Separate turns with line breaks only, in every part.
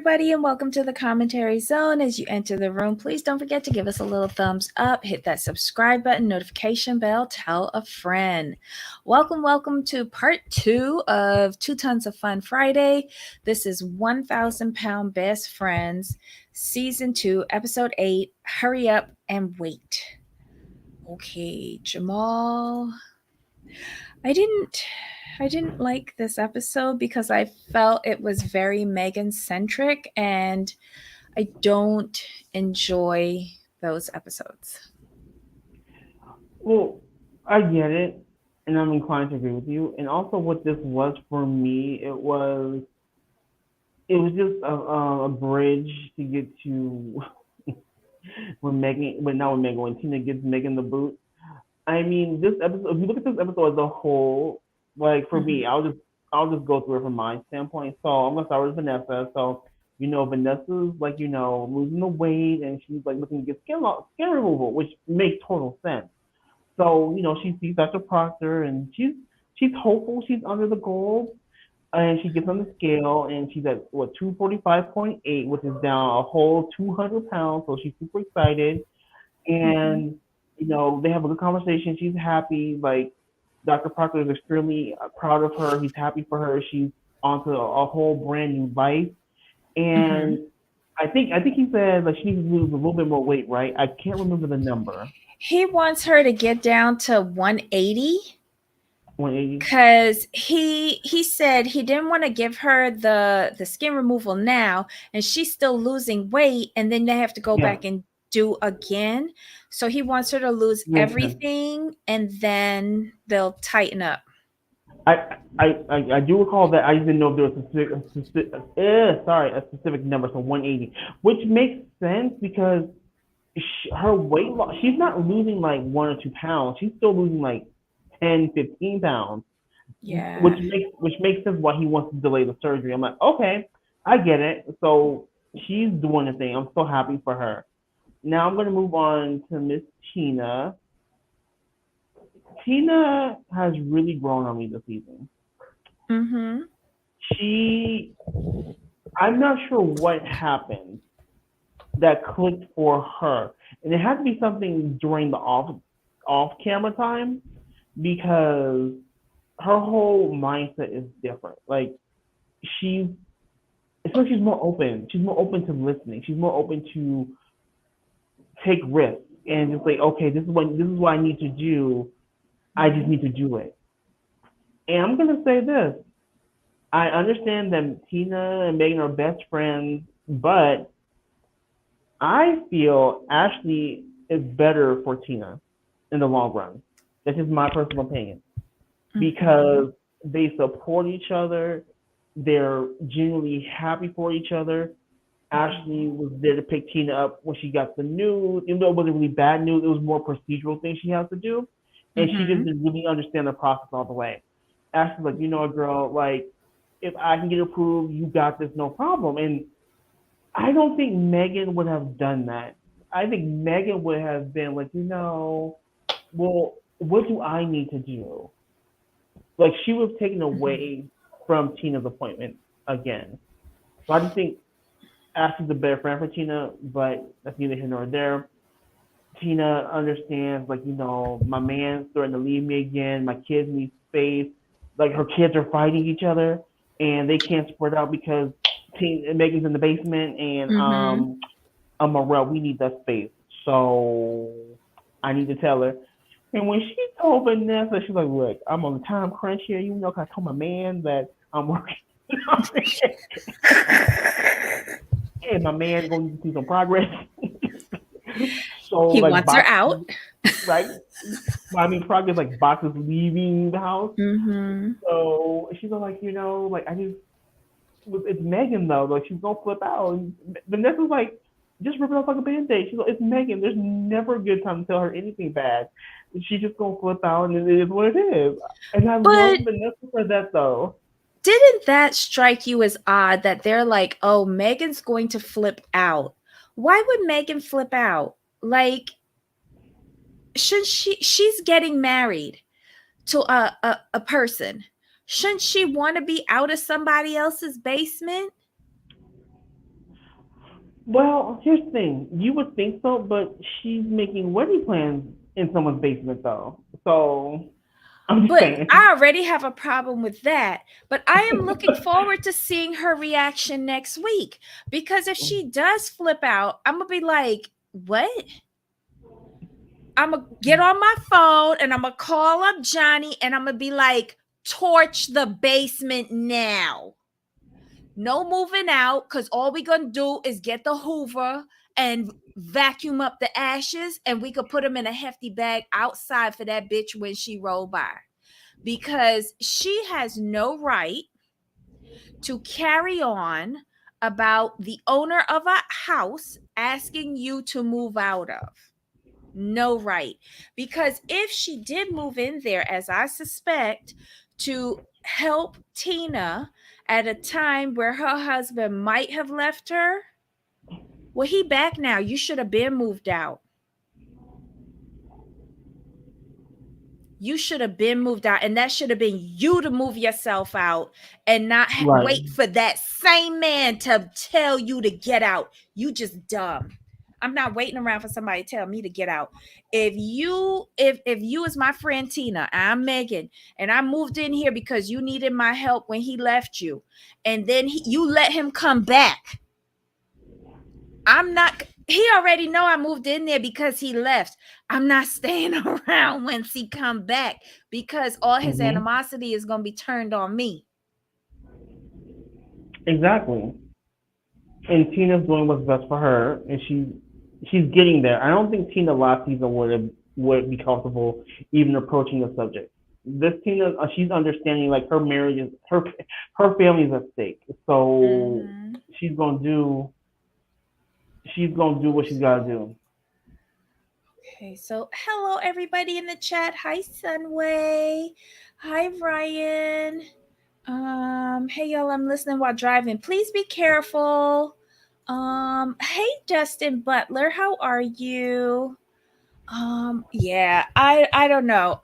everybody, and welcome to the commentary zone. As you enter the room, please don't forget to give us a little thumbs up, hit that subscribe button, notification bell, tell a friend. Welcome to part 2 of 2 Tons of Fun Friday. This is 1,000 Pound Best Friends, Season 2, Episode 8, Hurry Up and Wait. Okay, Jamal. I didn't like this episode because I felt it was very Megan centric, and I don't enjoy those episodes.
Well, I get it, and I'm inclined to agree with you. And also, what this was for me, it was just a bridge to get to when Tina gives Megan the boot. I mean, this episode. If you look at this episode as a whole, like for me,
Mhm.
I'll just go through it from my standpoint. So I'm gonna start with Vanessa. So Vanessa's like losing the weight, and she's like looking to get skin removal, which makes total sense. So she sees Dr. Proctor, and she's hopeful she's under the goal, and she gets on the scale, and she's at what 245.8, which is down a whole 200 pounds. So she's super excited,
Mhm.
and they have a good conversation. She's happy. Like Dr. Proctor is extremely proud of her. He's happy for her. She's onto a whole brand new life, and
Mhm.
I think he said like she needs to lose a little bit more weight, right? I can't remember the number.
He wants her to get down to 180
180.
because he said he didn't want to give her the skin removal now, and she's still losing weight, and then they have to go
Yeah,
back and do again. So he wants her to lose
makes sense.
everything, and then they'll tighten up.
I do recall that. I didn't know if there was a specific number, so 180, which makes sense because her weight loss, she's not losing like 1 or 2 pounds. She's still losing like 10, 15 pounds, which
Yeah.
makes sense why he wants to delay the surgery. I'm like, okay, I get it. So she's doing the thing. I'm so happy for her. Now I'm gonna move on to Miss Tina. Tina has really grown on me this season.
Mhm.
She I'm not sure what happened that clicked for her, and it had to be something during the off camera time because her whole mindset is different. Like she's it's like she's more open. She's more open to listening. She's more open to take risks and just like, okay, this is what I need to do. I just need to do it. And I'm gonna say this. I understand that Tina and Megan are best friends, but I feel Ashley is better for Tina in the long run. That's just my personal opinion
Mhm.
because they support each other. They're genuinely happy for each other. Ashley was there to pick Tina up when she got the news, even though it wasn't really bad news. It was more procedural things she has to do, and she just
Mhm.
didn't really understand the process all the way. Ashley's like, girl, like if I can get approved, you got this, no problem. And I don't think Megan would have done that. I think Megan would have been like, well, what do I need to do? Like she was taken
Mhm.
away from Tina's appointment again. So I just think Ashley's a better friend for Tina, but that's neither here nor there. Tina understands, like, my man's starting to leave me again. My kids need space. Like, her kids are fighting each other, and they can't spread out because Megan's in the basement, and
Mhm.
Morel, we need that space. So I need to tell her. And when she told Vanessa, she's like, look, I'm on a time crunch here. I told my man that I'm working on it. And my man going to see some progress. So,
He
like,
wants her
box,
out.
right? Well, I mean, progress, like, boxes leaving the house.
Mhm.
So she's like, like, it's Megan, though. Like, she's going to flip out. And Vanessa's like, just rip it off like a band aid. She's like, it's Megan. There's never a good time to tell her anything bad. She's just going to flip out, and it is what it is. And I love
But
Vanessa for that, though.
didn't that strike you as odd that they're like, "Oh, Megan's going to flip out." Why would Megan flip out? Like, should she's getting married to a person. Shouldn't she want to be out of somebody else's basement?
Well, here's the thing. You would think so, but she's making wedding plans in someone's basement, though. So I'm just
But
saying.
I already have a problem with that. But I am looking forward to seeing her reaction next week because if she does flip out, I'm going to be like, what? I'm going to get on my phone and I'm going to call up Johnny and I'm going to be like, torch the basement now. No moving out because all we're going to do is get the Hoover and vacuum up the ashes and we could put them in a hefty bag outside for that bitch when she roll by. Because she has no right to carry on about the owner of a house asking you to move out of. No right. Because if she did move in there, as I suspect, to help Tina at a time where her husband might have left her, well, he back now. You should have been moved out. You should have been moved out, and that should have been you to move yourself out and not
Right.
wait for that same man to tell you to get out. You just dumb. I'm not waiting around for somebody to tell me to get out. If you is my friend Tina, I'm Megan, and I moved in here because you needed my help when he left you, and then you let him come back. I'm not. He already know I moved in there because he left. I'm not staying around once he come back because all his animosity is gonna be turned on me.
Exactly. And Tina's doing what's best for her, and she's getting there. I don't think Tina last season would be comfortable even approaching the subject. This Tina, she's understanding like her marriage is her family's at stake. So she's gonna do what she's gotta do.
Okay, so hello everybody in the chat. Hi Sunway. Hi Ryan. Hey y'all, I'm listening while driving. Please be careful. Hey Justin Butler, how are you? Yeah, I don't know.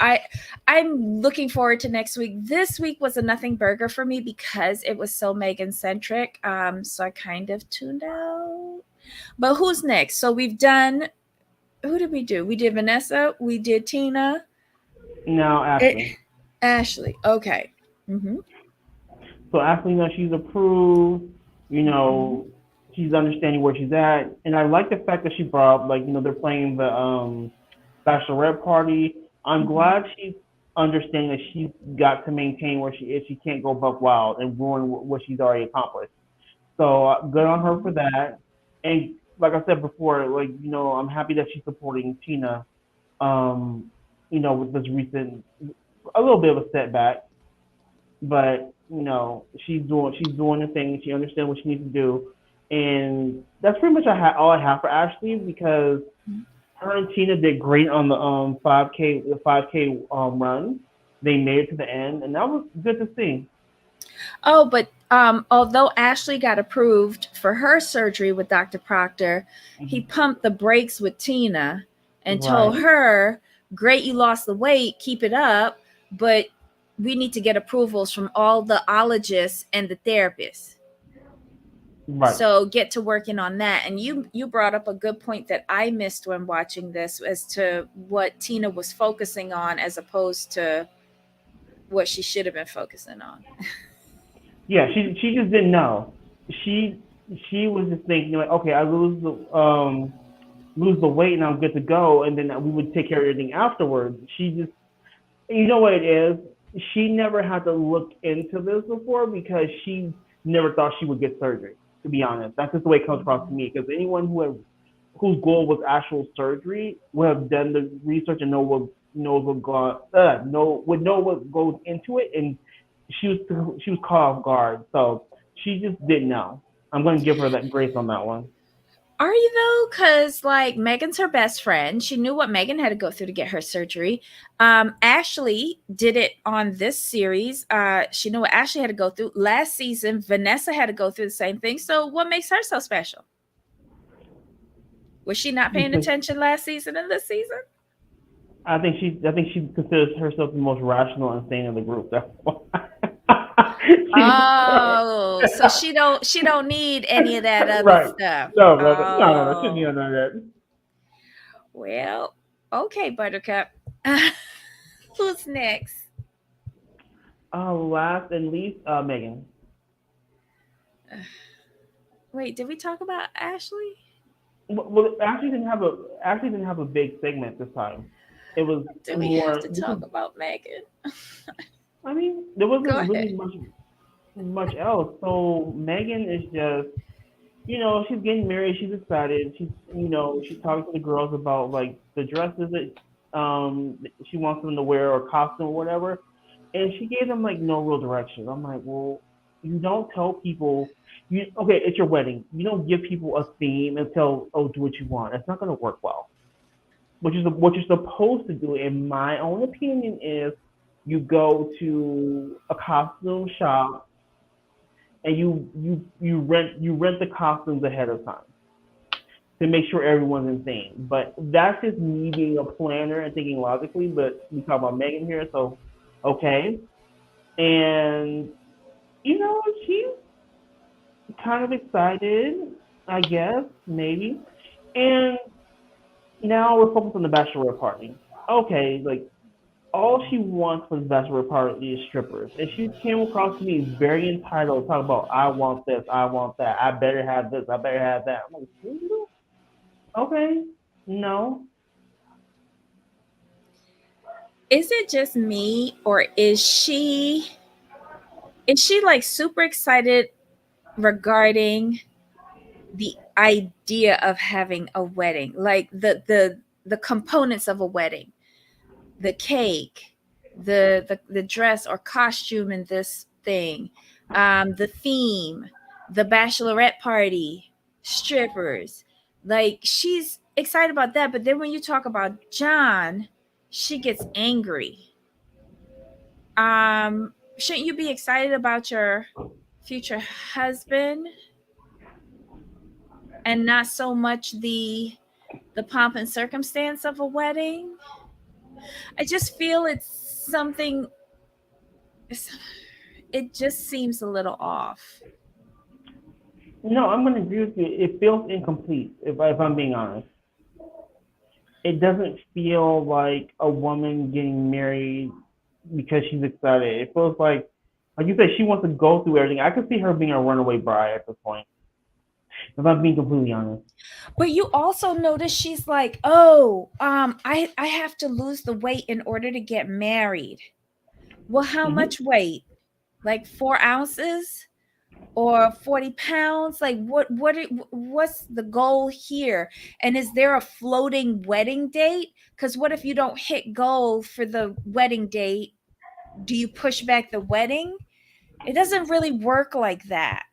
I'm looking forward to next week. This week was a nothing burger for me because it was so Megan centric. So I kind of tuned out. But who's next? So we've done, who did we do? We did Vanessa, we did Tina.
Now Ashley.
Ashley. Okay. Mm-hmm.
So Ashley, she's approved. You know, she's understanding where she's at, and I like the fact that she brought up, like, they're playing the bachelorette party. I'm glad she's understanding that she's got to maintain where she is. She can't go buck wild and ruin what she's already accomplished. So good on her for that. And like I said before, like, I'm happy that she's supporting Tina. With this recent, a little bit of a setback, but she's doing the thing. She understands what she needs to do, and that's pretty much all I have for Ashley, because her and Tina did great on the 5K run. They made it to the end, and that was good to see.
Oh, but although Ashley got approved for her surgery with Dr. Proctor, he pumped the brakes with Tina and told her, "Great, you lost the weight, keep it up, but we need to get approvals from all the ologists and the therapists."
Right.
So get to working on that. And you brought up a good point that I missed when watching this as to what Tina was focusing on as opposed to what she should have been focusing on.
Yeah, she just didn't know. She she was just thinking like, okay, I lose the weight and I'm good to go, and then we would take care of everything afterwards. She just, you know what it is? She never had to look into this before because she never thought she would get surgery. To be honest, that's just the way it comes across to me. Because anyone whose goal was actual surgery would have done the research and knows would know what goes into it, and she was caught off guard, so she just didn't know. I'm going to give her that grace on that one.
Are you though? Because like Megan's her best friend. She knew what Megan had to go through to get her surgery. Ashley did it on this series. She knew what Ashley had to go through. Last season, Vanessa had to go through the same thing. So what makes her so special? Was she not paying attention last season and this season?
I think she considers herself the most rational and sane in the group. That's why.
Oh, so she don't need any of that other
Right.
stuff.
No, no. Shouldn't be
Oh,
none of that.
well, okay, Buttercup. Who's next?
Last and least, Megan.
Wait, did we talk about Ashley?
Well, actually didn't have a big segment this time. It was
Do we have
more
to
because
talk about Megan?
I mean there
Go
wasn't
ahead.
really much else. So Megan is just she's getting married. She's excited. She's talking to the girls about like the dresses that she wants them to wear or costume or whatever. And she gave them like no real direction. I'm like, well, you don't tell people. Okay, it's your wedding. You don't give people a theme and tell, oh, do what you want. That's not going to work well. What you're supposed to do, in my own opinion, is you go to a costume shop and you rent the costumes ahead of time to make sure everyone's in sync. But that's just me being a planner and thinking logically. But we talk about Megan here, so okay. And she's kind of excited, I guess, maybe. And now we're focused on the bachelorette party. Okay, like all she wants for the bachelorette party is strippers. And she came across to me very entitled, talking about I want this, I want that, I better have this, I better have that. I'm like, really? Okay, no.
Is it just me, or is she like super excited regarding the idea of having a wedding, like the components of a wedding, the cake, the dress or costume in this thing, the theme, the bachelorette party, strippers. Like she's excited about that, but then when you talk about John, she gets angry. Shouldn't you be excited about your future husband and not so much the pomp and circumstance of a wedding? I just feel it's something. It just seems a little off.
No, I'm going to agree with you. It feels incomplete, if I'm being honest. It doesn't feel like a woman getting married because she's excited. It feels like you said, she wants to go through everything. I could see her being a runaway bride at this point, if I'm being completely honest.
But you also notice she's like, "Oh, I have to lose the weight in order to get married." Well, how
Hmm.
much weight? Like 4 ounces or 40 pounds? Like what's the goal here? And is there a floating wedding date? Because what if you don't hit goal for the wedding date? Do you push back the wedding? It doesn't really work like that.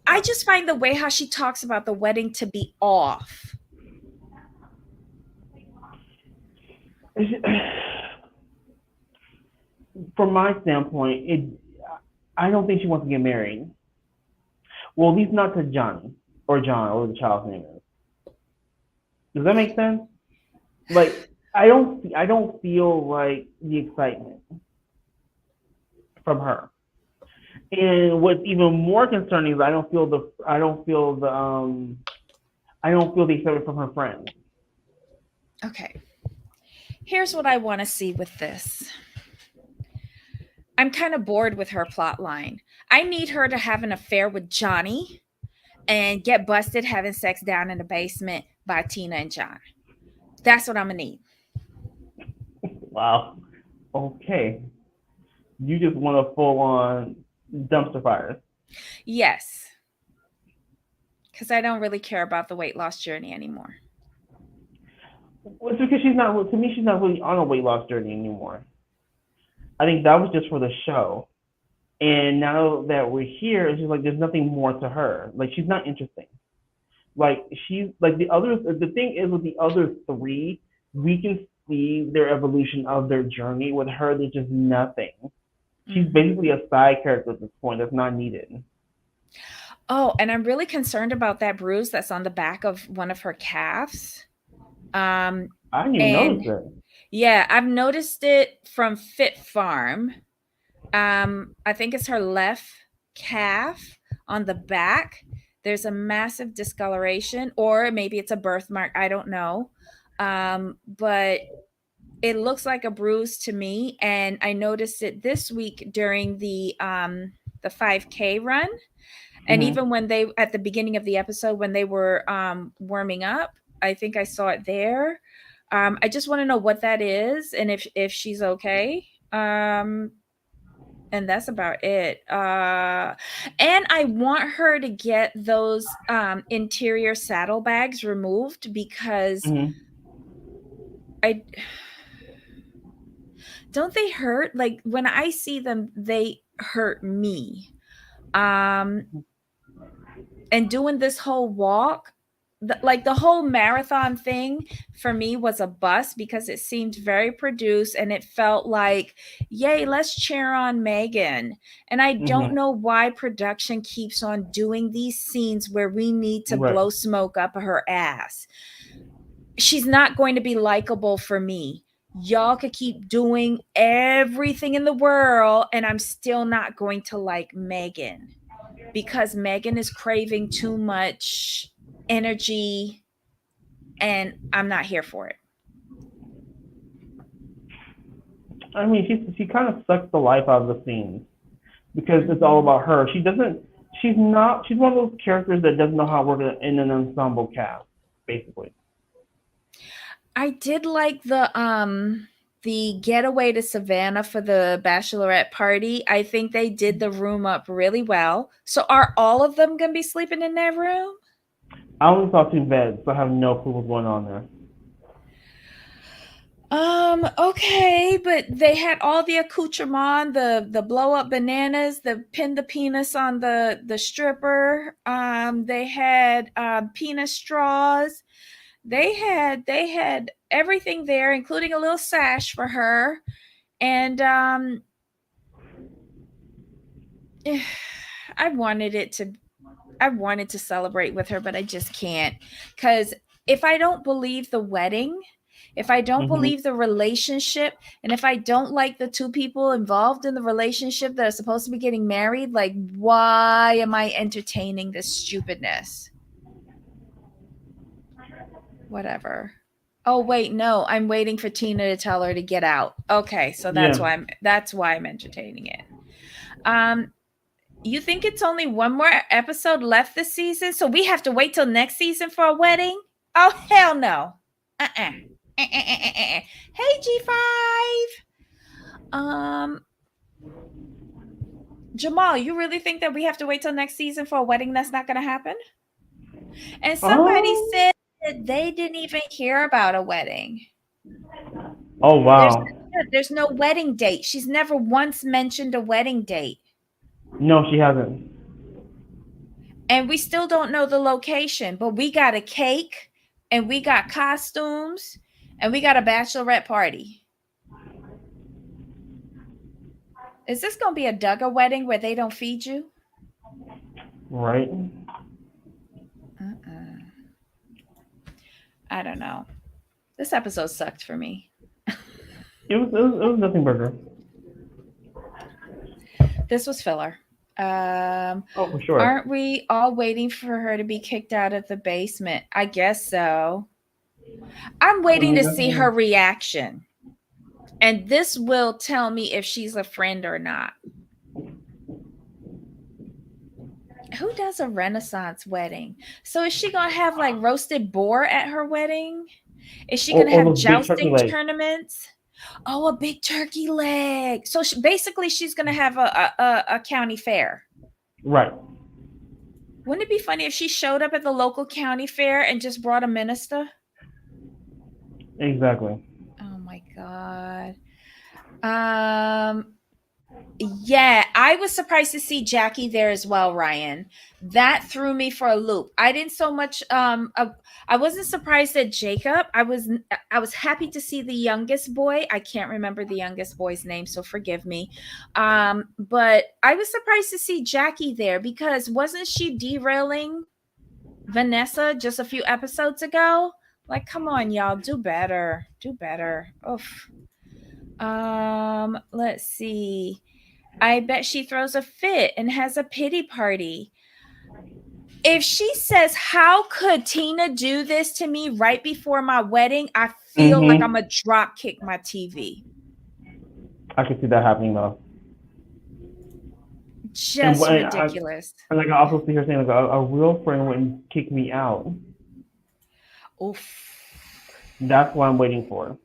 I just find the way how she talks about the wedding to be off.
From my standpoint, I don't think she wants to get married. Well, at least not to Johnny or John or the child's name is. Does that make sense? Like I don't feel like the excitement from her. And what's even more concerning is I don't feel the excitement from her friends.
Okay. Here's what I want to see with this. I'm kind of bored with her plot line. I need her to have an affair with Johnny and get busted having sex down in the basement by Tina and John. That's what I'm gonna need.
Wow. Okay. You just want a full on dumpster fire.
Yes, because I don't really care about the weight loss journey anymore.
Well, it's because she's not really on a weight loss journey anymore. I think that was just for the show. And now that we're here, it's just like there's nothing more to her. Like she's not interesting. Like she's like the others. The thing is with the other three, we can see their evolution of their journey. With her, there's just nothing. She's
Mhm.
basically a side character at this point that's not needed.
Oh, and I'm really concerned about that bruise that's on the back of one of her calves. Um,
I didn't even
and
notice it.
yeah, I've noticed it from Fit Farm. I think it's her left calf on the back. There's a massive discoloration, or maybe it's a birthmark. I don't know. But it looks like a bruise to me, and I noticed it this week during the 5K run, and
Mm-hmm.
even when they at the beginning of the episode when they were warming up, I think I saw it there. I just want to know what that is and if she's okay. And that's about it. And I want her to get those interior saddlebags removed because
Mm-hmm.
I don't they hurt? Like when I see them, they hurt me. Um, and doing this whole walk, like the whole marathon thing for me was a bust because it seemed very produced and it felt like, yay, let's cheer on Megan. And I don't
Mm-hmm.
know why production keeps on doing these scenes where we need to
Right.
blow smoke up her ass. She's not going to be likable for me. Y'all could keep doing everything in the world, and I'm still not going to like Megan because Megan is craving too much energy, and I'm not here for it.
I mean, she kind of sucks the life out of the scene because it's all about her. She doesn't. She's not. She's one of those characters that doesn't know how to work in an ensemble cast, basically.
I did like the getaway to Savannah for the bachelorette party. I think they did the room up really well. So are all of them gonna be sleeping in that room?
I only saw two beds, so I have no clue what's going on there.
Okay, but they had all the accoutrement, the blow up bananas, the pin the penis on the stripper. They had penis straws. They had everything there, including a little sash for her. And I wanted it to I wanted to celebrate with her, but I just can't. Because if I don't believe the wedding, if I don't
Mm-hmm.
believe the relationship, and if I don't like the two people involved in the relationship that are supposed to be getting married, like, why am I entertaining this stupidness? Whatever. Oh wait, no, I'm waiting for Tina to tell her to get out. Okay, so
Yeah.
that's why I'm entertaining it. Um, you think it's only one more episode left this season, so we have to wait till next season for a wedding? Oh hell no. Uh-uh. Hey G5. Jamal, you really think that we have to wait till next season for a wedding that's not going to happen? And somebody
Oh.
said that they didn't even hear about a wedding.
Oh
There's
wow.
there's no wedding date. She's never once mentioned a wedding date.
No, she hasn't.
And we still don't know the location, but we got a cake and we got costumes and we got a bachelorette party. Is this going to be a Duggar wedding where they don't feed you?
Right.
I don't know. This episode sucked for me.
It was nothing burger.
This was filler.
Oh, for sure.
Aren't we all waiting for her to be kicked out of the basement? I guess so. I'm waiting to see her reaction. And this will tell me if she's a friend or not. Who does a Renaissance wedding? So is she going to have like roasted boar at her wedding? Is she going to have jousting tournaments? Oh, a big turkey leg. So basically she's going to have a county fair.
Right.
Wouldn't it be funny if she showed up at the local county fair and just brought a minister?
Exactly.
Oh my God. Yeah, I was surprised to see Jackie there as well, Ryan. That threw me for a loop. I didn't so much I wasn't surprised at Jacob. I was happy to see the youngest boy. I can't remember the youngest boy's name, so forgive me. But I was surprised to see Jackie there because wasn't she derailing Vanessa just a few episodes ago? Like, come on, y'all, do better. Do better. Oof. Let's see. I bet she throws a fit and has a pity party. If she says, "How could Tina do this to me right before my wedding?" I feel like I'm
Mm-hmm.
gonna drop kick my TV.
I could see that happening though. And
Just
when I
ridiculous.
and like I also see her saying like a real friend wouldn't kick me out.
Oof.
That's what I'm waiting for.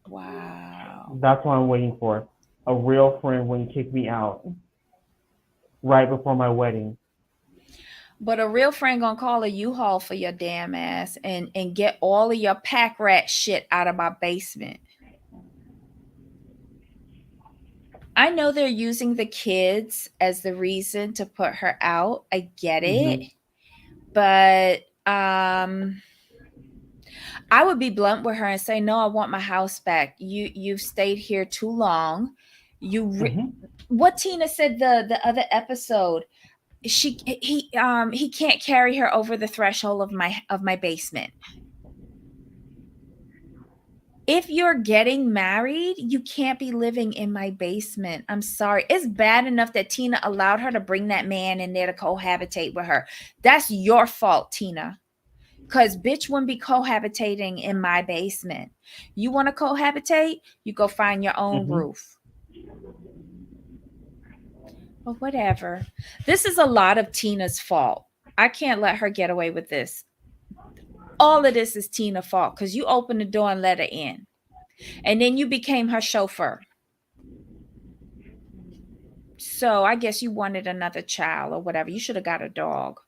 Wow.
That's what I'm waiting for. A real friend wouldn't kick me out right before my wedding.
But a real friend gonna call a U-Haul for your damn ass and get all of your pack rat shit out of my basement. I know they're using the kids as the reason to put her out. I get it.
Mm-hmm.
But I would be blunt with her and say, "No, I want my house back. You've stayed here too long.
Mm-hmm.
What Tina said the other episode, he can't carry her over the threshold of my basement. If you're getting married, you can't be living in my basement. I'm sorry. It's bad enough that Tina allowed her to bring that man in there to cohabitate with her. That's your fault, Tina. Because bitch wouldn't be cohabitating in my basement. You want to cohabitate? You go find your own
Mm-hmm.
roof. But whatever. This is a lot of Tina's fault. I can't let her get away with this. All of this is Tina's fault because you opened the door and let her in. And then you became her chauffeur. So I guess you wanted another child or whatever. You should have got a dog.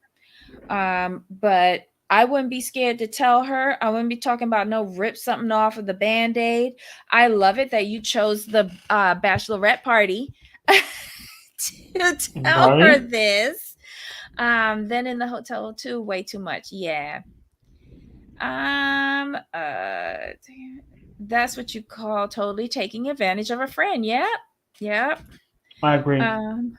But I wouldn't be scared to tell her. I wouldn't be talking about no rip something off of the band-aid. I love it that you chose the bachelorette party to tell her
Right?
this. Then in the hotel too, way too much. Yeah. Um uh that's what you call totally taking advantage of a friend. Yep. Yep.
I agree.
Um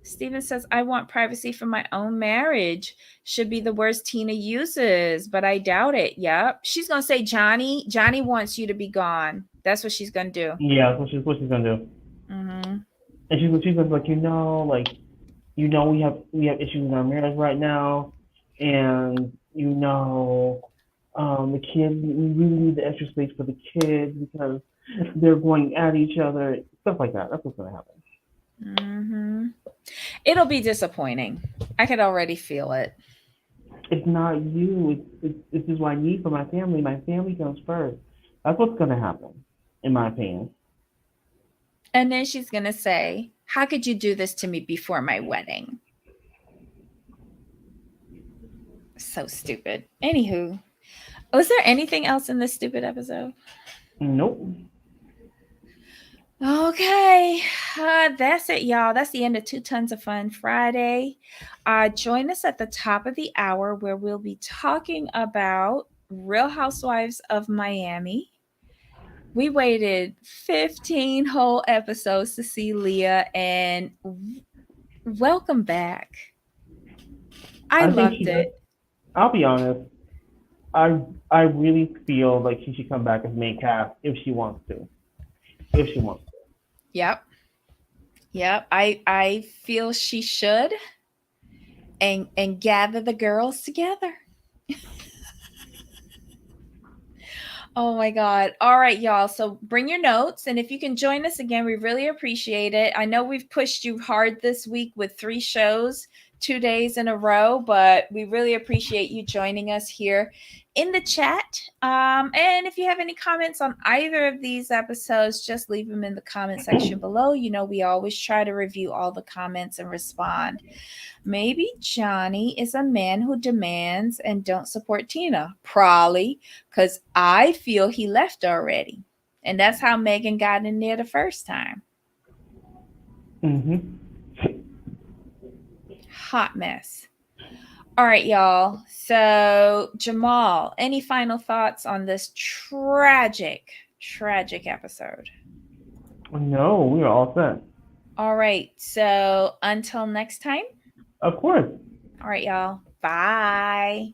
Steven says, "I want privacy for my own marriage." Should be the words Tina uses, but I doubt it. Yep. She's going to say, Johnny wants you to be gone. That's what she's going to do.
Yeah, that's what she's gonna do.
Mm-hmm.
And she's gonna be like, we have issues in our marriage right now, and the kids, we really need the extra space for the kids because they're going at each other, stuff like that. That's what's gonna happen.
Mm-hmm. It'll be disappointing. I could already feel it.
It's not you. This is what I need for my family. My family comes first. That's what's gonna happen, in my opinion.
And then she's going to say, "How could you do this to me before my wedding?" So stupid. Anywho, was there anything else in this stupid episode?
Nope.
Okay, that's it, y'all. That's the end of Two Tons of Fun Friday. Join us at the top of the hour where we'll be talking about Real Housewives of Miami. We waited 15 whole episodes to see Leah, and welcome back. I
I think
loved
she does.
it.
I'll be honest. I I really feel like she should come back as main cast if she wants to. If she wants to.
Yep. Yep. I feel she should and gather the girls together. Oh my God. All right, y'all. So bring your notes. And if you can join us again, we really appreciate it. I know we've pushed you hard this week with 3 shows, 2 days in a row, but we really appreciate you joining us here in the chat. And if you have any comments on either of these episodes, just leave them in the comment section below. You know, we always try to review all the comments and respond. Maybe Johnny is a man who demands and don't support Tina. Probably because I feel he left already. And that's how Megan got in there the first time.
Mm-hmm.
Hot mess. All right, y'all. So, Jamal, any final thoughts on this tragic episode?
No, we are all set.
All right. So, until next time.
Of course.
All right, y'all. Bye.